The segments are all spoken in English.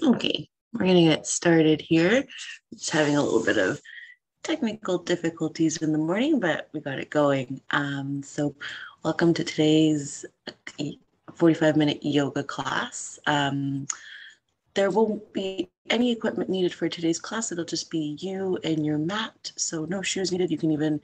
Okay, we're going to get started here. Just having a little bit of technical difficulties in the morning, but we got it going. So welcome to today's 45-minute yoga class. There won't be any equipment needed for today's class. It'll just be you and your mat. So no shoes needed. You can even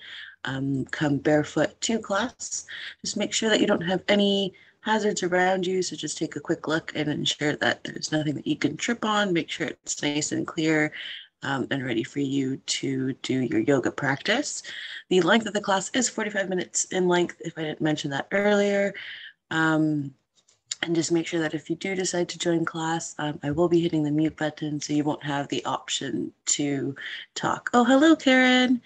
come barefoot to class. Just make sure that you don't have any hazards around you. So just take a quick look and ensure that there's nothing that you can trip on. Make sure it's nice and clear and ready for you to do your yoga practice. The length of the class is 45 minutes in length, if I didn't mention that earlier. And just make sure that if you do decide to join class, I will be hitting the mute button so you won't have the option to talk. Oh, hello, Karen.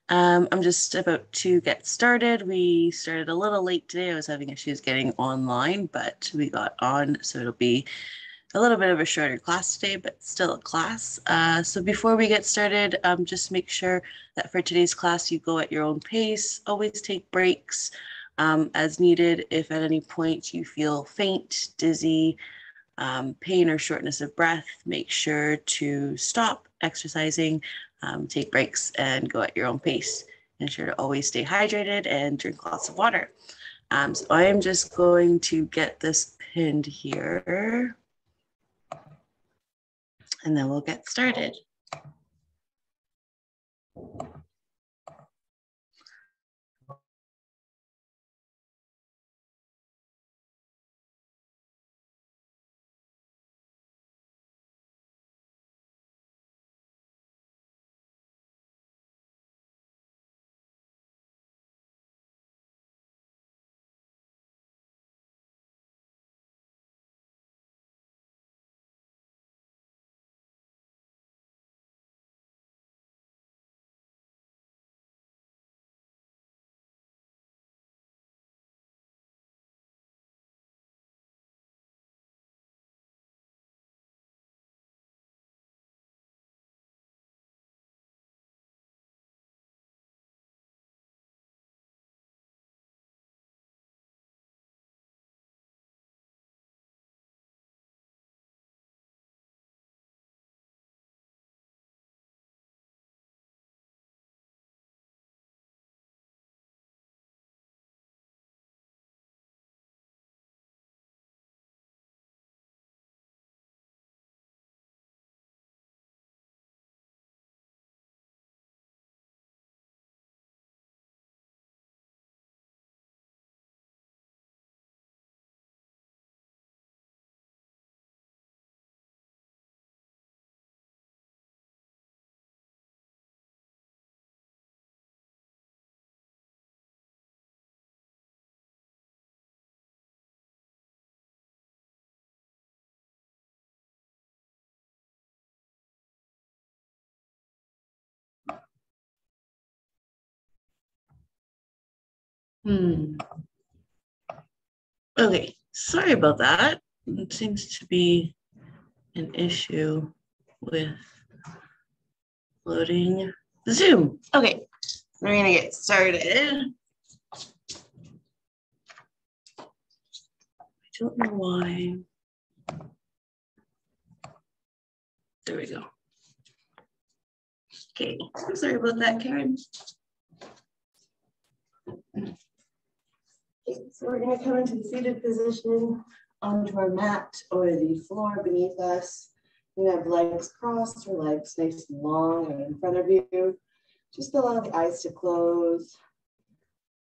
I'm just about to get started. We started a little late today. I was having issues getting online, but we got on, so it'll be a little bit of a shorter class today, but still a class. So before we get started, just make sure that for today's class, you go at your own pace. Always take breaks as needed. If at any point you feel faint, dizzy, pain or shortness of breath, make sure to stop exercising, take breaks, and go at your own pace. Ensure to always stay hydrated and drink lots of water. So I am just going to get this pinned here, and then we'll get started. Okay, sorry about that. It seems to be an issue with loading Zoom. Okay, we're gonna get started. I don't know why. There we go. Okay, I'm sorry about that, Karen. Okay, so we're gonna come into the seated position onto our mat or the floor beneath us. We have legs crossed or legs nice and long and in front of you. Just allow the eyes to close,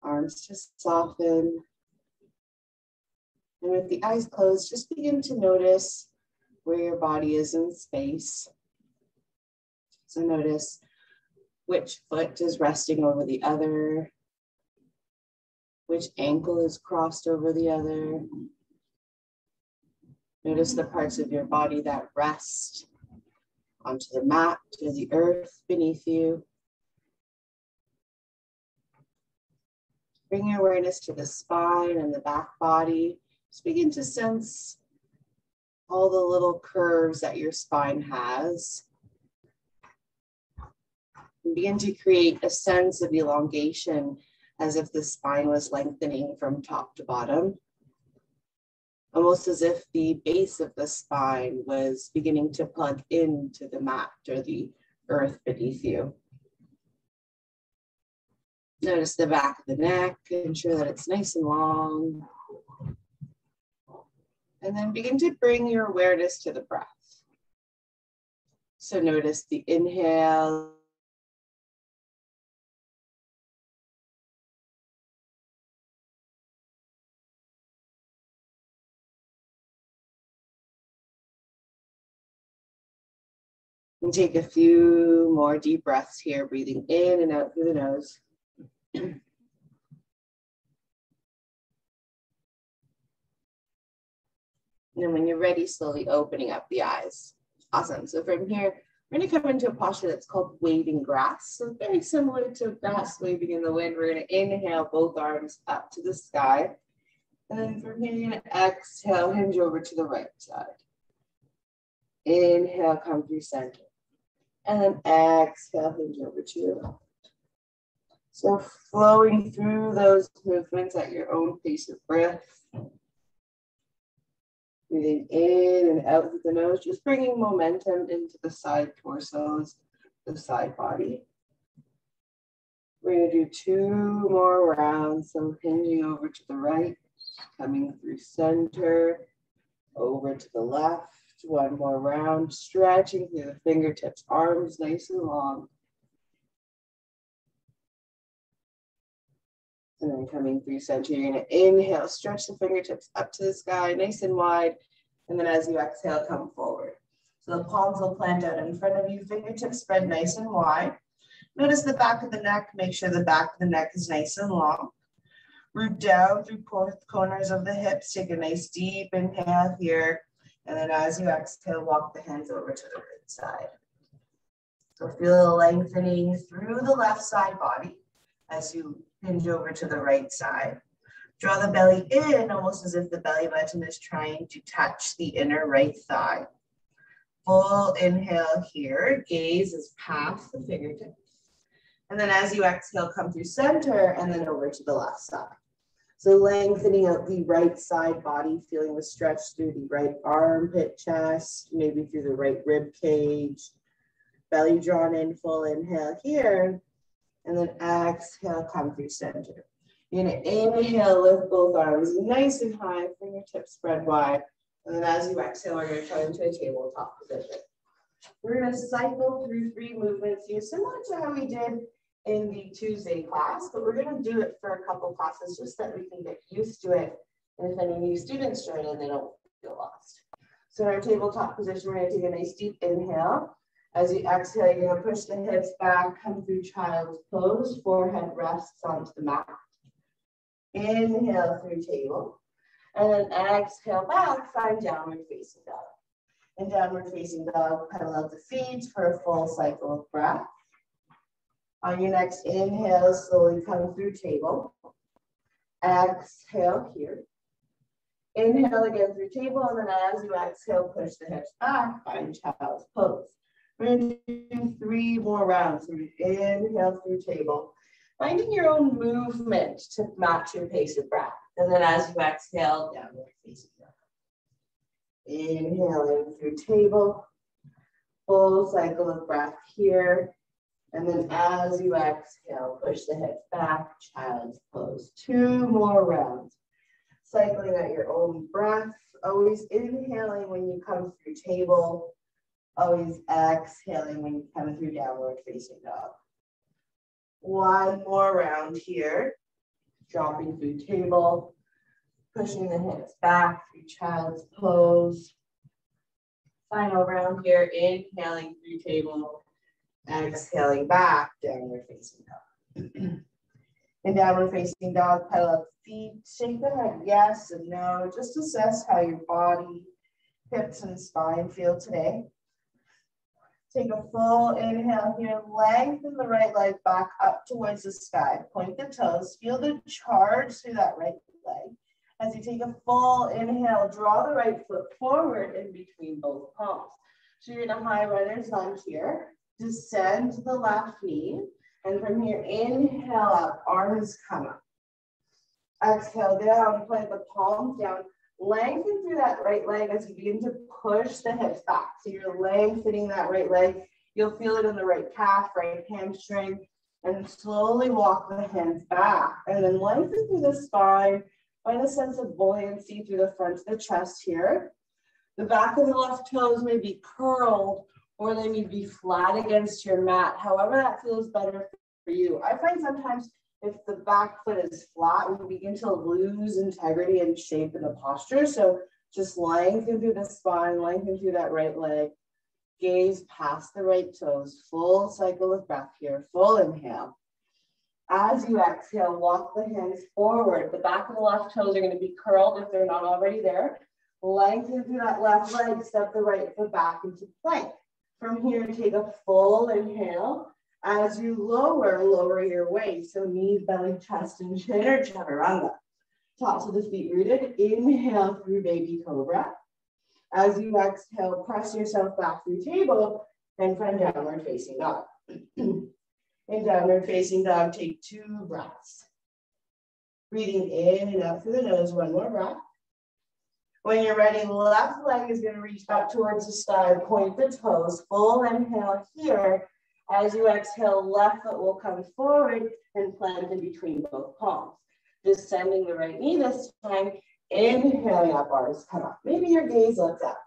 arms to soften. And with the eyes closed, just begin to notice where your body is in space. So notice which foot is resting over the other, which ankle is crossed over the other. Notice the parts of your body that rest onto the mat or the earth beneath you. Bring your awareness to the spine and the back body. Just begin to sense all the little curves that your spine has. And begin to create a sense of elongation as if the spine was lengthening from top to bottom. almost as if the base of the spine was beginning to plug into the mat or the earth beneath you. Notice the back of the neck, ensure that it's nice and long. And then begin to bring your awareness to the breath. So notice the inhale. And take a few more deep breaths here, breathing in and out through the nose. And then when you're ready, slowly opening up the eyes. Awesome. So from here, we're going to come into a posture that's called waving grass. So very similar to grass waving in the wind. We're going to inhale both arms up to the sky. And then from here, you're going to exhale, hinge over to the right side. Inhale, come through center. And then exhale, hinge over to your left. So flowing through those movements at your own pace of breath. Breathing in and out through the nose, just bringing momentum into the side torsos, the side body. We're going to do 2 more rounds. So hinging over to the right, coming through center, over to the left. 1 more round, stretching through the fingertips, arms nice and long. And then coming through center, you're going to inhale, stretch the fingertips up to the sky, nice and wide. And then as you exhale, come forward. So the palms will plant out in front of you, fingertips spread nice and wide. Notice the back of the neck, make sure the back of the neck is nice and long. Root down through both corners of the hips, take a nice deep inhale here. And then as you exhale, walk the hands over to the right side. So feel a lengthening through the left side body as you hinge over to the right side. Draw the belly in, almost as if the belly button is trying to touch the inner right thigh. Full inhale here, gaze is past the fingertips. And then as you exhale, come through center and then over to the left side. So lengthening out the right side body, feeling the stretch through the right armpit, chest, maybe through the right rib cage. Belly drawn in, full inhale here. And then exhale, come through center. You're going to inhale, lift both arms nice and high, fingertips spread wide. And then as you exhale, we're going to come into a tabletop position. We're going to cycle through 3 movements here, similar to how we did in the Tuesday class, but we're going to do it for a couple classes just so that we can get used to it. And if any new students join in, they don't feel lost. So in our tabletop position, we're going to take a nice deep inhale. As you exhale, you're going to push the hips back, come through child's pose, forehead rests onto the mat. Inhale through table. And then exhale back, find downward facing dog. In downward facing dog, pedal out the feet for a full cycle of breath. On your next inhale, slowly come through table. Exhale here. Inhale again through table, and then as you exhale, push the hips back, find child's pose. We're going to do 3 more rounds. So inhale through table, finding your own movement to match your pace of breath. And then as you exhale, downward facing dog. Inhaling through table, full cycle of breath here. And then as you exhale, push the hips back, child's pose. 2 more rounds. Cycling at your own breath, always inhaling when you come through table, always exhaling when you come through downward facing dog. 1 more round here, dropping through table, pushing the hips back through child's pose. Final round here, inhaling through table, exhaling back, downward facing dog. In downward facing dog, pedal up feet, shake the head yes and no. Just assess how your body, hips, and spine feel today. Take a full inhale here, lengthen the right leg back up towards the sky. Point the toes, feel the charge through that right leg. As you take a full inhale, draw the right foot forward in between both palms. So you're in a high runner's lunge here. Descend to the left knee, and from here, inhale up, arms come up. Exhale down, plant the palms down, Lengthen through that right leg as you begin to push the hips back. So you're lengthening that right leg. You'll feel it in the right calf, right hamstring, and slowly walk the hands back. And then lengthen through the spine. Find a sense of buoyancy through the front of the chest here. The back of the left toes may be curled or they may be flat against your mat. However that feels better for you. I find sometimes if the back foot is flat, we begin to lose integrity and shape in the posture. So just lengthen through the spine, lengthen through that right leg. Gaze past the right toes. Full cycle of breath here. Full inhale. As you exhale, walk the hands forward. The back of the left toes are going to be curled if they're not already there. Lengthen through that left leg. Step the right foot back into plank. From here, take a full inhale. As you lower your weight. So knees, belly, chest, and chin, or chaturanga. Tops of the feet rooted. Inhale through baby cobra. As you exhale, press yourself back through table and find downward facing dog. In downward facing dog, take 2 breaths. Breathing in and out through the nose, 1 more breath. When you're ready, left leg is going to reach back towards the sky, point the toes, full inhale here. As you exhale, left foot will come forward and plant in between both palms. Descending the right knee this time, inhaling up, arms come up. Maybe your gaze looks up.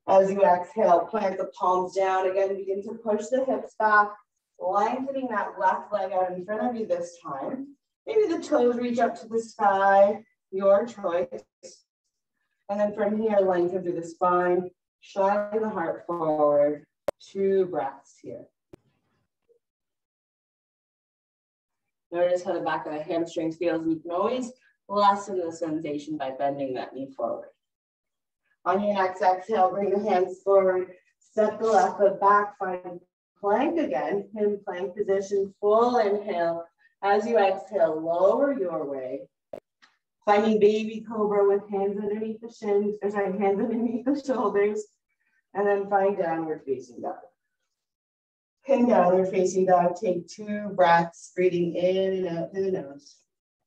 As you exhale, plant the palms down. Again, begin to push the hips back, lengthening that left leg out in front of you this time. Maybe the toes reach up to the sky, your choice. And then from here, lengthen through the spine, shine the heart forward. 2 breaths here. Notice how the back of the hamstrings feels. You can always lessen the sensation by bending that knee forward. On your next exhale, bring the hands forward. Step the left foot back. Find plank again. In plank position, full inhale. As you exhale, lower your way. Finding baby cobra with hands underneath the shins, or sorry, hands underneath the shoulders. And then find downward facing dog. In downward facing dog, take 2 breaths, breathing in and out through the nose.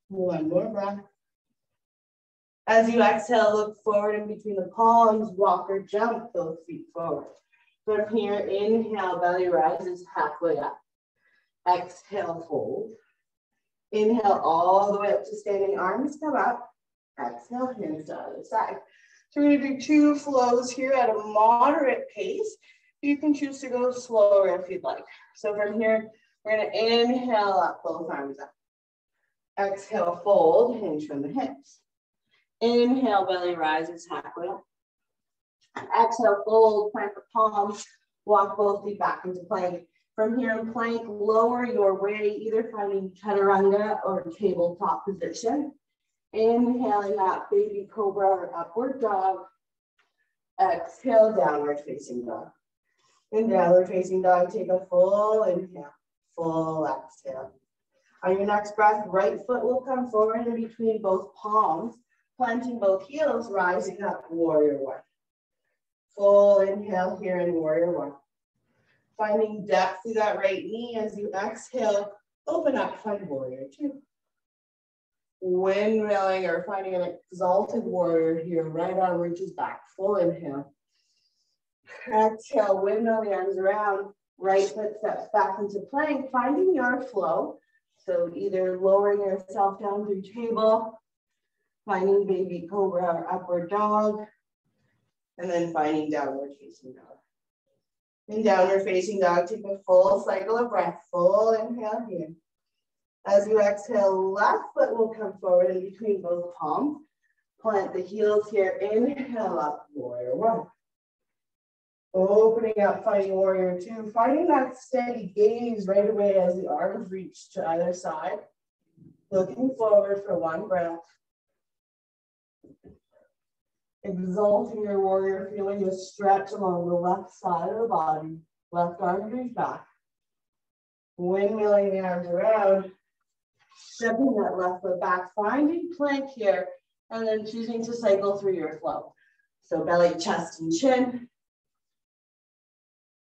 1 more breath. As you exhale, look forward in between the palms, walk or jump both feet forward. From here, inhale, belly rises halfway up. Exhale, fold. Inhale all the way up to standing, arms come up. Exhale, hands to the other side. So we're going to do 2 flows here at a moderate pace. You can choose to go slower if you'd like. So from here, we're going to inhale up, both arms up. Exhale, fold, hinge from the hips. Inhale, belly rises halfway up. Exhale, fold, plant the palms, walk both feet back into plank. From here in plank, lower your way, either finding chaturanga or tabletop position. Inhaling up, baby cobra or upward dog. Exhale, downward facing dog. In downward facing dog, take a full inhale, full exhale. On your next breath, right foot will come forward in between both palms, planting both heels, rising up, warrior 1. Full inhale here in warrior 1. Finding depth through that right knee as you exhale, open up, find warrior 2. Windmilling or finding an exalted warrior here, right arm reaches back, full inhale. Exhale, windmill the arms around, right foot steps back into plank, finding your flow. So either lowering yourself down through table, finding baby cobra or upward dog, and then finding downward facing dog. In downward facing dog, take a full cycle of breath, full inhale here. As you exhale, left foot will come forward in between both palms. Plant the heels here, inhale up, warrior 1. Opening up, finding warrior 2, finding that steady gaze right away as the arms reach to either side. Looking forward for 1 breath. Exalting your warrior, feeling the stretch along the left side of the body. Left arm reach back. Windmilling the arms around. Stepping that left foot back, finding plank here, and then choosing to cycle through your flow. So belly, chest, and chin.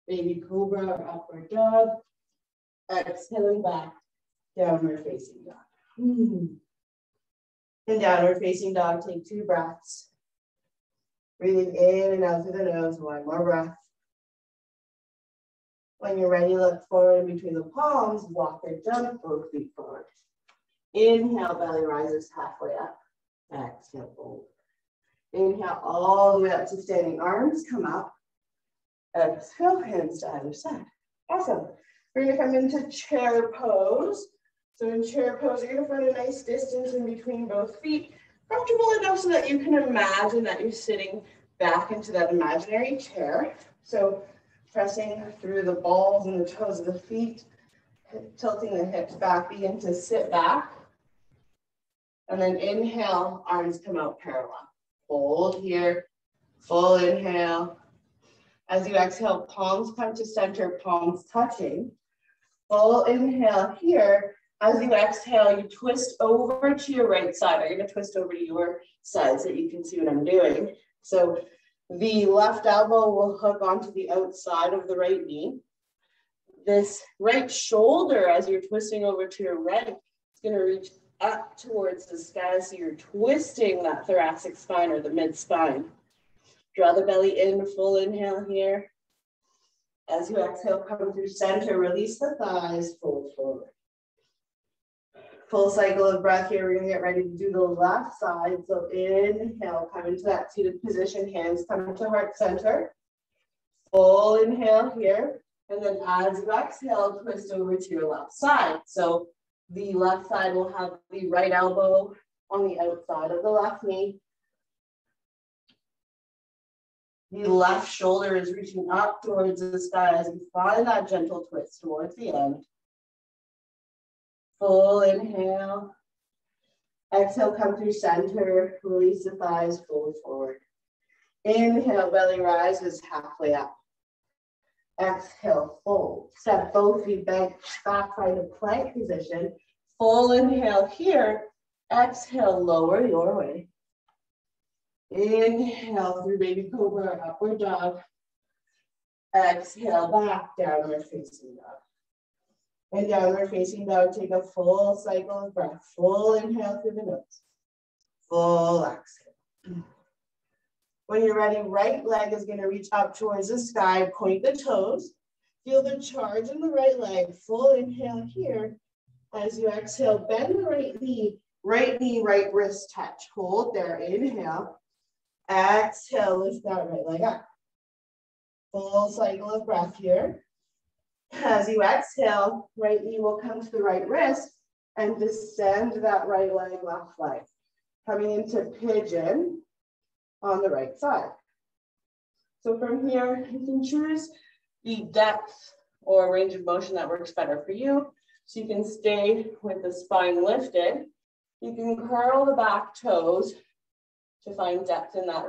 Baby cobra or upward dog. Exhaling back, downward facing dog. In downward facing dog, take 2 breaths. Breathing in and out through the nose, 1 more breath. When you're ready, look forward in between the palms, walk or jump, both feet forward. Inhale, belly rises halfway up. Exhale, fold. Inhale, all the way up to standing arms, come up. Exhale, hands to either side. Awesome. We're gonna come into chair pose. So in chair pose, you're gonna find a nice distance in between both feet, comfortable enough so that you can imagine that you're sitting back into that imaginary chair. So pressing through the balls and the toes of the feet, tilting the hips back, begin to sit back. And then inhale, arms come out parallel. Hold here, full inhale. As you exhale, palms come to center, palms touching. Full inhale here. As you exhale, you twist over to your right side. I'm going to twist over to your side so that you can see what I'm doing. So the left elbow will hook onto the outside of the right knee. This right shoulder, as you're twisting over to your right, is going to reach up towards the sky. So you're twisting that thoracic spine or the mid-spine. Draw the belly in, full inhale here. As you exhale, come through center, release the thighs, fold forward. Full cycle of breath here. We're gonna get ready to do the left side. So inhale, come into that seated position, hands come to heart center. Full inhale here. And then as you exhale, twist over to your left side. So the left side will have the right elbow on the outside of the left knee. The left shoulder is reaching up towards the sky as you find that gentle twist towards the end. Full inhale. Exhale, come through center. Release the thighs, fold forward. Inhale, belly rises halfway up. Exhale, fold. Step both feet back, find a plank position. Full inhale here. Exhale, lower your way. Inhale through baby cobra, upward dog. Exhale, back, downward facing dog. And downward facing dog, take a full cycle of breath. Full inhale through the nose. Full exhale. When you're ready, right leg is going to reach up towards the sky. Point the toes. Feel the charge in the right leg. Full inhale here. As you exhale, bend the right knee, right wrist touch. Hold there. Inhale. Exhale, lift that right leg up. Full cycle of breath here. As you exhale, right knee will come to the right wrist and descend that right leg, left leg. Coming into pigeon on the right side. So from here, you can choose the depth or range of motion that works better for you. So you can stay with the spine lifted. You can curl the back toes to find depth in that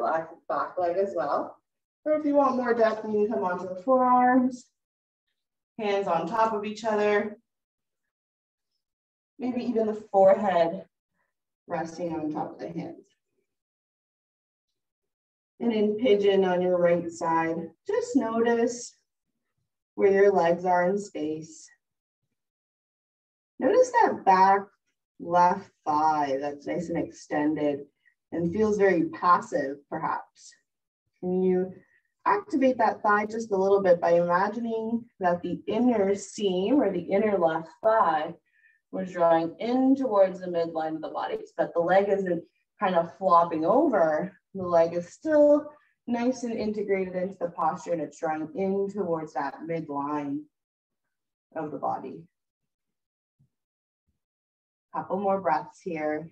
back leg as well. Or if you want more depth, you can come onto the forearms, hands on top of each other. Maybe even the forehead resting on top of the hands. And in pigeon on your right side, just notice where your legs are in space. Notice that back left thigh that's nice and extended and feels very passive, perhaps. Can you activate that thigh just a little bit by imagining that the inner seam or the inner left thigh was drawing in towards the midline of the body, so that the leg isn't kind of flopping over. The leg is still nice and integrated into the posture, and it's drawing in towards that midline of the body. Couple more breaths here.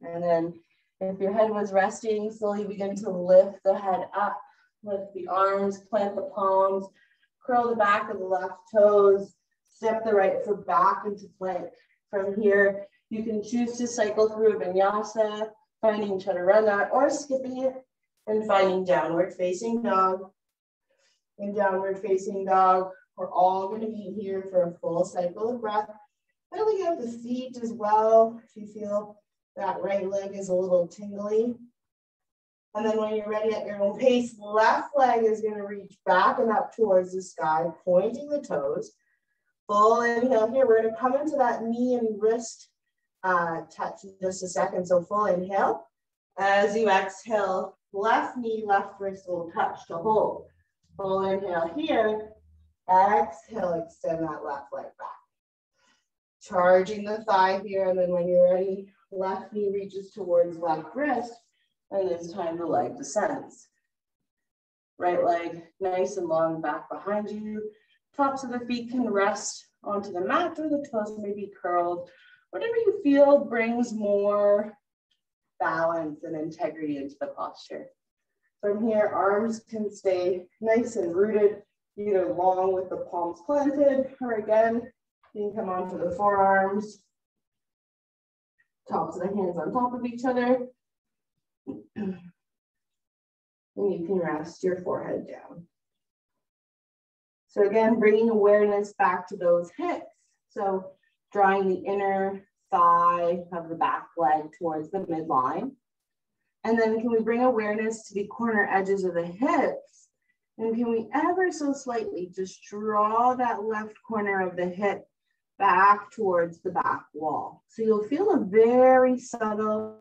And then if your head was resting, slowly begin to lift the head up, lift the arms, plant the palms, curl the back of the left toes, step the right foot back into plank. From here, you can choose to cycle through a vinyasa, finding chaturanga, or skipping it and finding downward facing dog. In downward facing dog, we're all going to be here for a full cycle of breath. Filling out the feet as well, if you feel that right leg is a little tingly. And then when you're ready at your own pace, left leg is going to reach back and up towards the sky, pointing the toes. Full inhale here. We're gonna come into that knee and wrist touch in just a second. So full inhale. As you exhale, left knee, left wrist will touch to hold. Full inhale here. Exhale, extend that left leg back. Charging the thigh here, and then when you're ready, left knee reaches towards left wrist, and this time the leg descends. Right leg nice and long back behind you. Tops of the feet can rest onto the mat, or the toes may be curled. Whatever you feel brings more balance and integrity into the posture. From here, arms can stay nice and rooted, either long with the palms planted, or again, you can come onto the forearms, tops of the hands on top of each other. And you can rest your forehead down. So again, bringing awareness back to those hips. So drawing the inner thigh of the back leg towards the midline. And then can we bring awareness to the corner edges of the hips? And can we ever so slightly just draw that left corner of the hip back towards the back wall? So you'll feel a very subtle